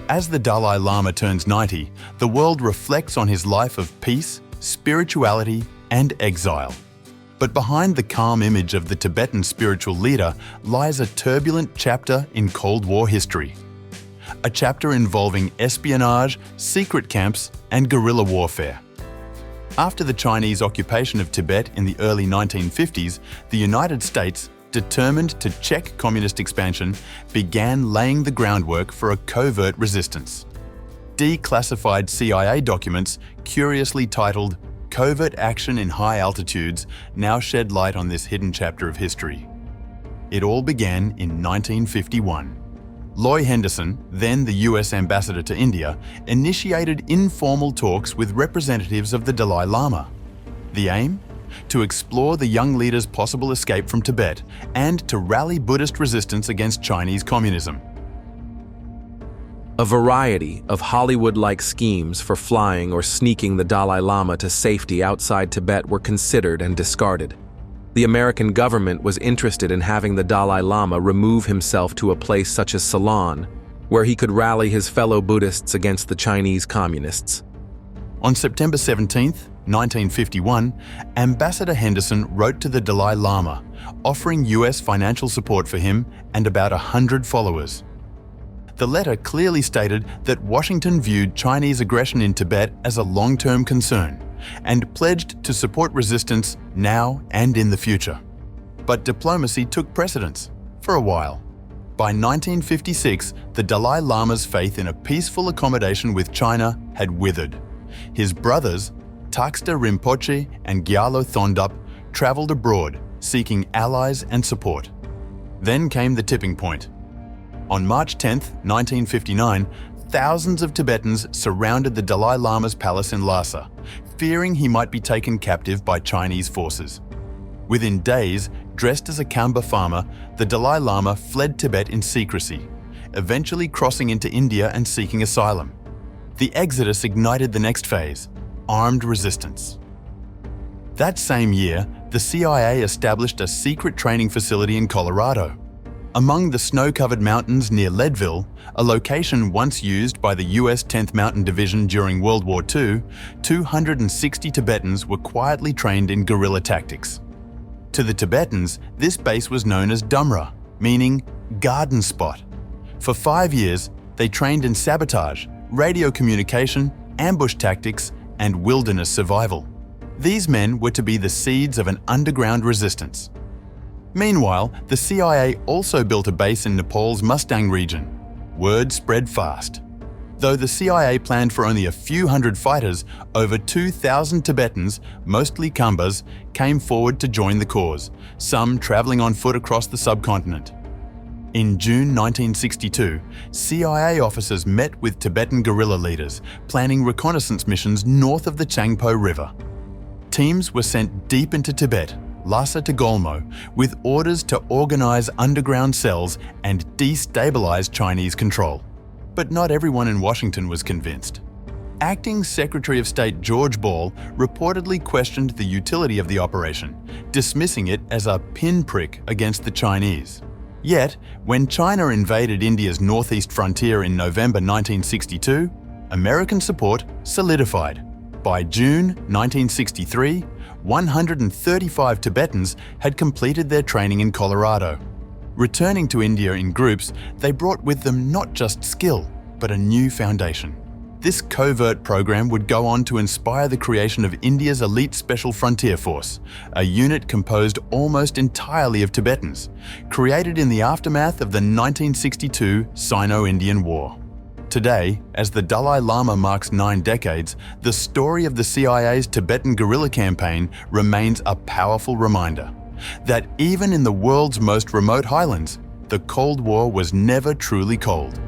As the Dalai Lama turns 90, the world reflects on his life of peace, spirituality, and exile. But behind the calm image of the Tibetan spiritual leader lies a turbulent chapter in Cold War history. A chapter involving espionage, secret camps, and guerrilla warfare. After the Chinese occupation of Tibet in the early 1950s, the United States, determined to check communist expansion, began laying the groundwork for a covert resistance. Declassified CIA documents, curiously titled Covert Action in High Altitudes, now shed light on this hidden chapter of history. It all began in 1951. Loy Henderson, then the US ambassador to India, initiated informal talks with representatives of the Dalai Lama. The aim? To explore the young leader's possible escape from Tibet and to rally Buddhist resistance against Chinese communism. A variety of Hollywood-like schemes for flying or sneaking the Dalai Lama to safety outside Tibet were considered and discarded. The American government was interested in having the Dalai Lama remove himself to a place such as Ceylon, where he could rally his fellow Buddhists against the Chinese communists. On September 17, 1951, Ambassador Henderson wrote to the Dalai Lama, offering US financial support for him and about 100 followers. The letter clearly stated that Washington viewed Chinese aggression in Tibet as a long-term concern and pledged to support resistance now and in the future. But diplomacy took precedence, for a while. By 1956, the Dalai Lama's faith in a peaceful accommodation with China had withered. His brothers, Taksta Rinpoche and Gyalo Thondup, travelled abroad, seeking allies and support. Then came the tipping point. On March 10, 1959, thousands of Tibetans surrounded the Dalai Lama's palace in Lhasa, fearing he might be taken captive by Chinese forces. Within days, dressed as a Kamba farmer, the Dalai Lama fled Tibet in secrecy, eventually crossing into India and seeking asylum. The exodus ignited the next phase, armed resistance. That same year, the CIA established a secret training facility in Colorado. Among the snow-covered mountains near Leadville, a location once used by the US 10th Mountain Division during World War II, 260 Tibetans were quietly trained in guerrilla tactics. To the Tibetans, this base was known as Dumra, meaning garden spot. For 5 years, they trained in sabotage, radio communication, ambush tactics, and wilderness survival. These men were to be the seeds of an underground resistance. Meanwhile, the CIA also built a base in Nepal's Mustang region. Word spread fast. Though the CIA planned for only a few hundred fighters, over 2,000 Tibetans, mostly Kambas, came forward to join the cause, some travelling on foot across the subcontinent. In June 1962, CIA officers met with Tibetan guerrilla leaders, planning reconnaissance missions north of the Changpo River. Teams were sent deep into Tibet, Lhasa to Golmo, with orders to organize underground cells and destabilize Chinese control. But not everyone in Washington was convinced. Acting Secretary of State George Ball reportedly questioned the utility of the operation, dismissing it as a pinprick against the Chinese. Yet, when China invaded India's northeast frontier in November 1962, American support solidified. By June 1963, 135 Tibetans had completed their training in Colorado. Returning to India in groups, they brought with them not just skill, but a new foundation. This covert program would go on to inspire the creation of India's elite Special Frontier Force, a unit composed almost entirely of Tibetans, created in the aftermath of the 1962 Sino-Indian War. Today, as the Dalai Lama marks 9 decades, the story of the CIA's Tibetan guerrilla campaign remains a powerful reminder that even in the world's most remote highlands, the Cold War was never truly cold.